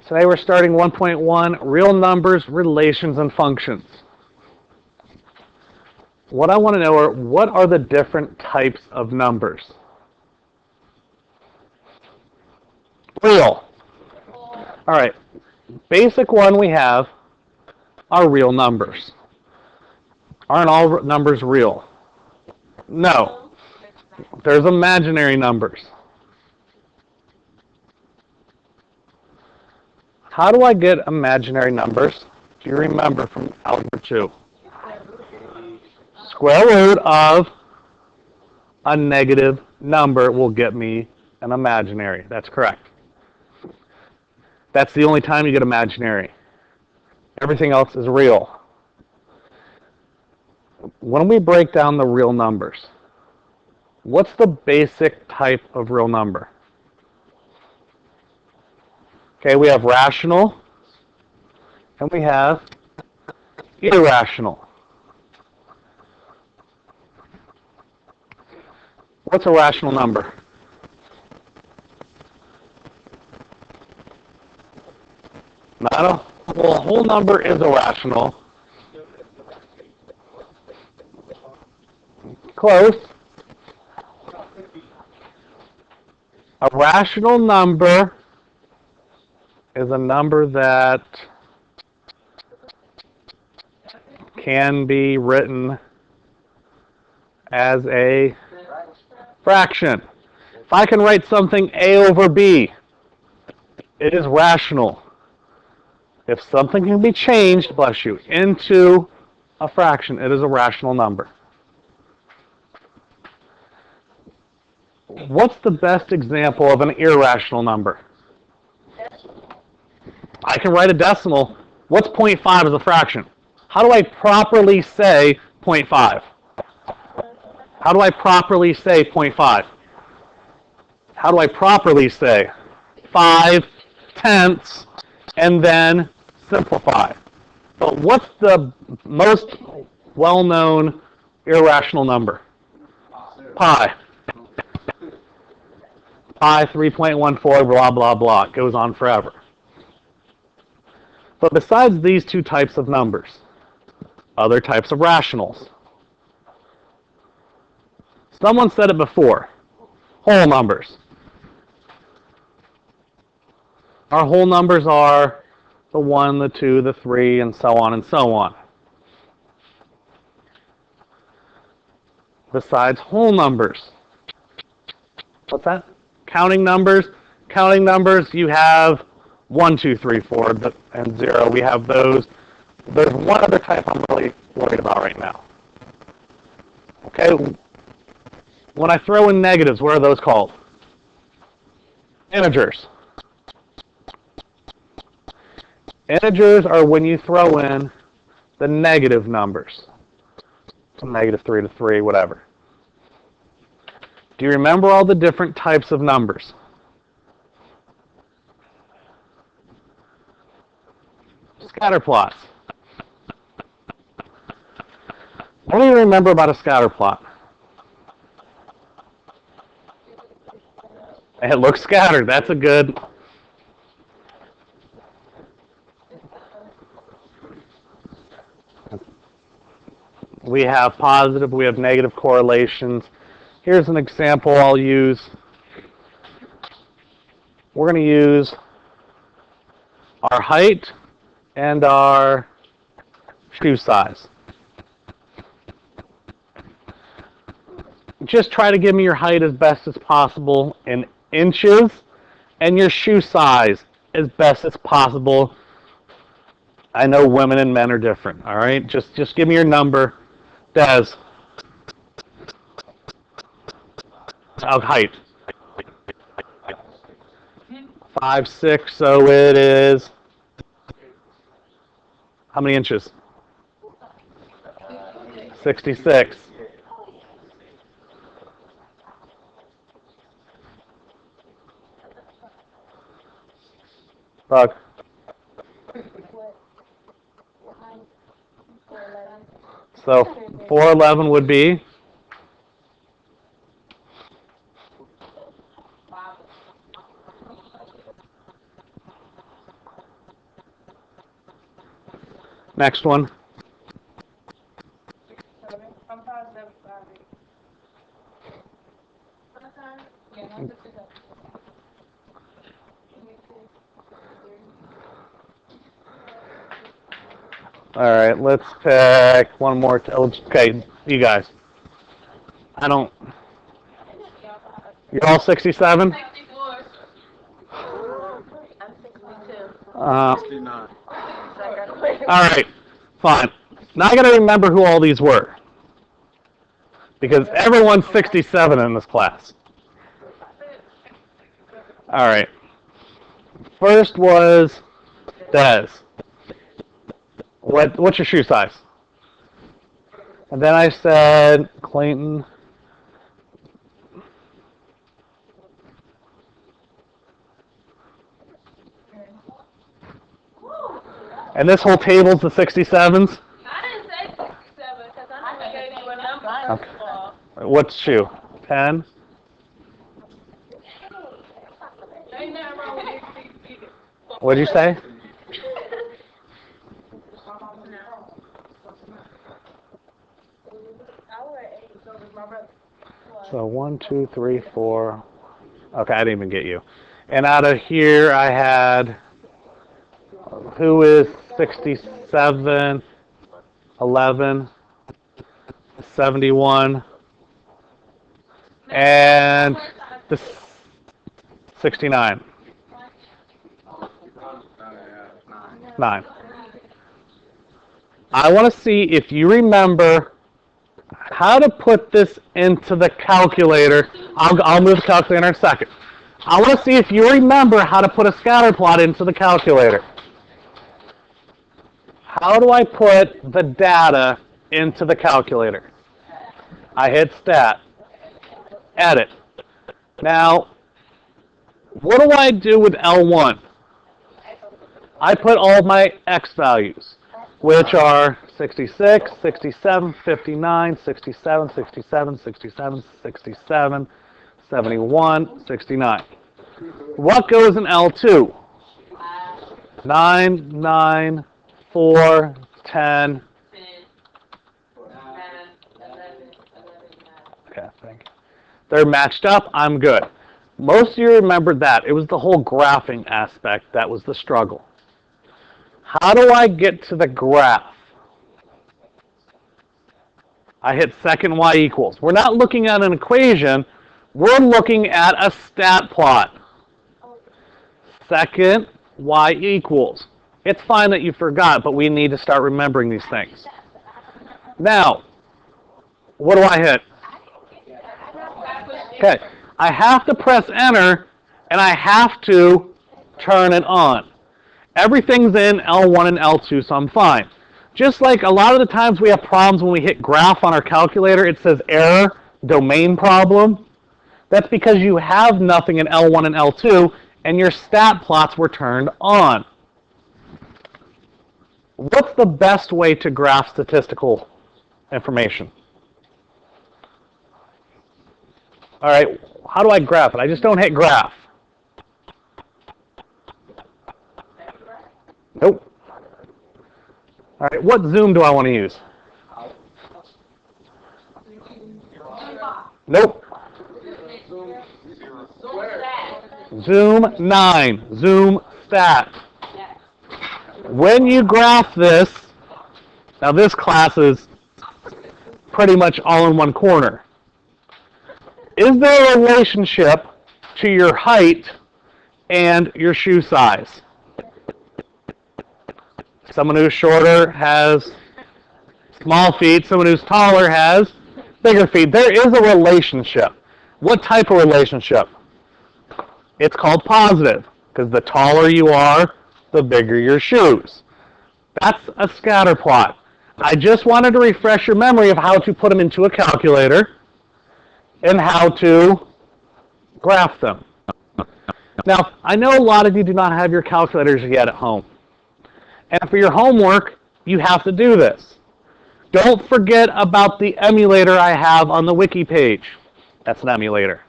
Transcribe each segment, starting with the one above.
Today we're starting 1.1, real numbers, relations, and functions. What I want to know are, what are the different types of numbers? Real. All right. Basic one we have are real numbers. Aren't all numbers real? No. There's imaginary numbers. How do I get imaginary numbers? Do you remember from Algebra 2? Square root of a negative number will get me an imaginary. That's correct. That's the only time you get imaginary. Everything else is real. When we break down the real numbers, what's the basic type of real number? Okay, we have rational, and we have irrational. What's a rational number? Not a whole number is irrational. Close. A rational number is a number that can be written as a fraction. If I can write something a over b, it is rational. If something can be changed, bless you, into a fraction, it is a rational number. What's the best example of an irrational number? I can write a decimal. What's 0.5 as a fraction? How do I properly say 0.5? How do I properly say 0.5? How do I properly say 5/10 and then simplify? But what's the most well-known irrational number? Pi. Pi 3.14, blah, blah, blah. It goes on forever. But besides these two types of numbers, other types of rationals. Someone said it before. Whole numbers. Our whole numbers are the 1, the 2, the 3, and so on and so on. Besides whole numbers. What's that? Counting numbers. Counting numbers, you have 1, 2, 3, 4, and 0. We have those. There's one other type I'm really worried about right now. Okay? When I throw in negatives, what are those called? Integers. Integers are when you throw in the negative numbers. So -3 to 3, whatever. Do you remember all the different types of numbers? Scatter plots. What do you remember about a scatter plot? It looks scattered. That's a good. We have positive, we have negative correlations. Here's an example I'll use. We're going to use our height and our shoe size. Just try to give me your height as best as possible in inches and your shoe size as best as possible. I know women and men are different, all right? Just give me your number. Des. Height. 5'6", so it is. How many inches? 66. Bug. So 411 would be Next one. All right, let's pick one more. Okay, you guys. You're all 67? 64. I'm 62. 69. All right, fine. Now I got to remember who all these were. Because everyone's 67 in this class. All right. First was Des. What's your shoe size? And then I said Clayton. And this whole table's the 67s? I didn't say 67 because I never gave you a number. Okay. What's shoe? 10? Ain't nothing wrong with it. What'd you say? So 1, 2, 3, 4. Okay, I didn't even get you. And out of here, I had who is 67, 11, 71, and the 69. 9. I want to see if you remember how to put this into the calculator. I'll move the calculator in a second. I want to see if you remember how to put a scatter plot into the calculator. How do I put the data into the calculator? I hit Stat. Edit. Now, what do I do with L1? I put all my X values, which are 66, 67, 59, 67, 67, 67, 67, 71, 69. What goes in L2? 9, 9, 4, 10. Okay, thank you. They're matched up. I'm good. Most of you remembered that. It was the whole graphing aspect that was the struggle. How do I get to the graph? I hit second y equals. We're not looking at an equation. We're looking at a stat plot. Second y equals. It's fine that you forgot, but we need to start remembering these things. Now, what do I hit? Okay, I have to press enter, and I have to turn it on. Everything's in L1 and L2, so I'm fine. Just like a lot of the times we have problems when we hit graph on our calculator, it says error, domain problem. That's because you have nothing in L1 and L2, and your stat plots were turned on. What's the best way to graph statistical information? All right, how do I graph it? I just don't hit graph. Nope. All right, what zoom do I want to use? Nope. Zoom 9. Zoom stat. When you graph this, now this class is pretty much all in one corner. Is there a relationship to your height and your shoe size? Someone who's shorter has small feet. Someone who's taller has bigger feet. There is a relationship. What type of relationship? It's called positive, because the taller you are, the bigger your shoes. That's a scatter plot. I just wanted to refresh your memory of how to put them into a calculator and how to graph them. Now, I know a lot of you do not have your calculators yet at home. And for your homework, you have to do this. Don't forget about the emulator I have on the wiki page. That's an emulator.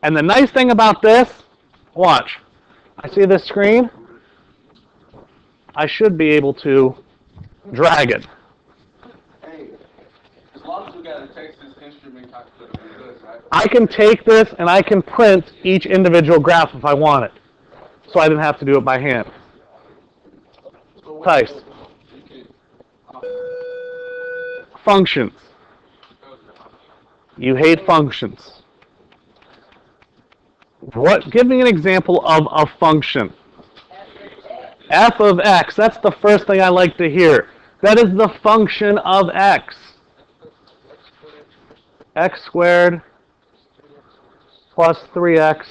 And the nice thing about this, watch. I see this screen. I should be able to Drag it. Hey, as long as we got a Texas Instrument calculator, we're good, right? I can take this and I can print each individual graph if I want it. So I didn't have to do it by hand. Tice. Functions. You hate functions. What? Give me an example of a function. F of x. That's the first thing I like to hear. That is the function of x. X squared plus 3x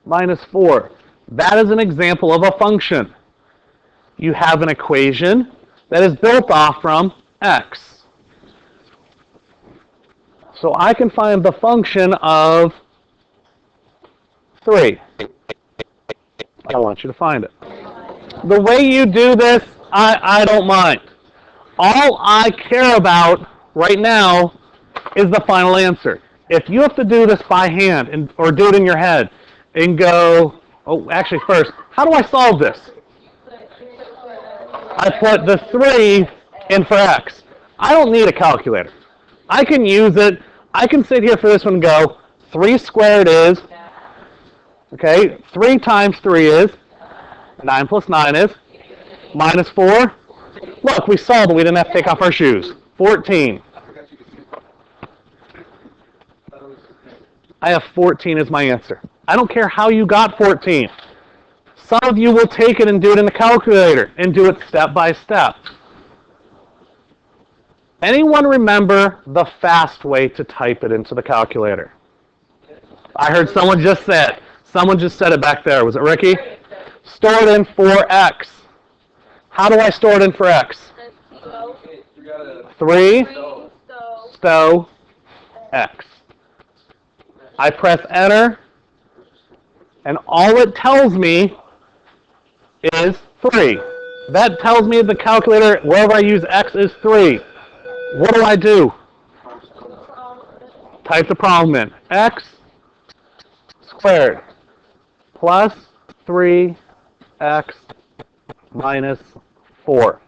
minus 4. That is an example of a function. You have an equation that is built off from x. So I can find the function of 3. I want you to find it. The way you do this, I don't mind. All I care about right now is the final answer. If you have to do this by hand or do it in your head and go, oh, actually first, how do I solve this? I put the 3 in for x. I don't need a calculator. I can use it. I can sit here for this one and go, 3 squared is, okay, 3 times 3 is, 9 plus 9 is, minus 4. Look, we solved it. We didn't have to take off our shoes. 14. I have 14 as my answer. I don't care how you got 14. Some of you will take it and do it in the calculator and do it step by step. Anyone remember the fast way to type it into the calculator? I heard someone just say it. Someone just said it back there. Was it Ricky? Store it in for x. How do I store it in for x? 3 stow x. I press enter, and all it tells me is 3. That tells me the calculator, wherever I use x, is 3. What do I do? Type the problem in. X squared plus 3x minus 4.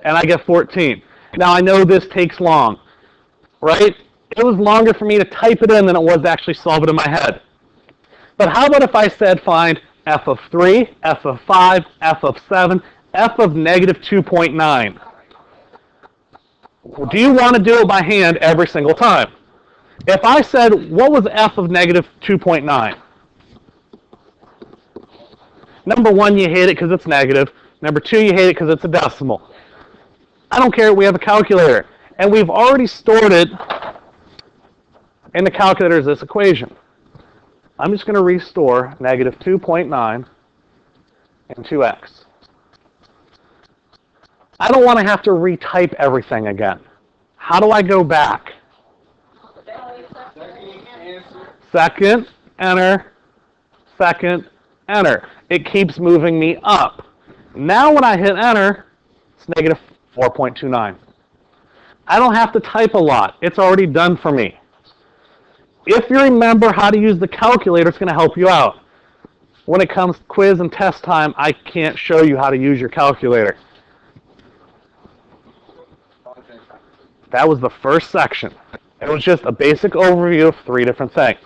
And I get 14. Now I know this takes long, right? It was longer for me to type it in than it was to actually solve it in my head. But how about if I said find f of 3, f of 5, f of 7, f of negative 2.9? Do you want to do it by hand every single time? If I said, what was f of negative 2.9? Number 1, you hate it because it's negative. Number 2, you hate it because it's a decimal. I don't care. We have a calculator. And we've already stored it in the calculator as this equation. I'm just going to restore negative 2.9 and 2x. I don't want to have to retype everything again. How do I go back? Second, enter. Second, enter. It keeps moving me up. Now when I hit enter, it's negative 4.29. I don't have to type a lot. It's already done for me. If you remember how to use the calculator, it's going to help you out. When it comes to quiz and test time, I can't show you how to use your calculator. That was the first section. It was just a basic overview of 3 different things.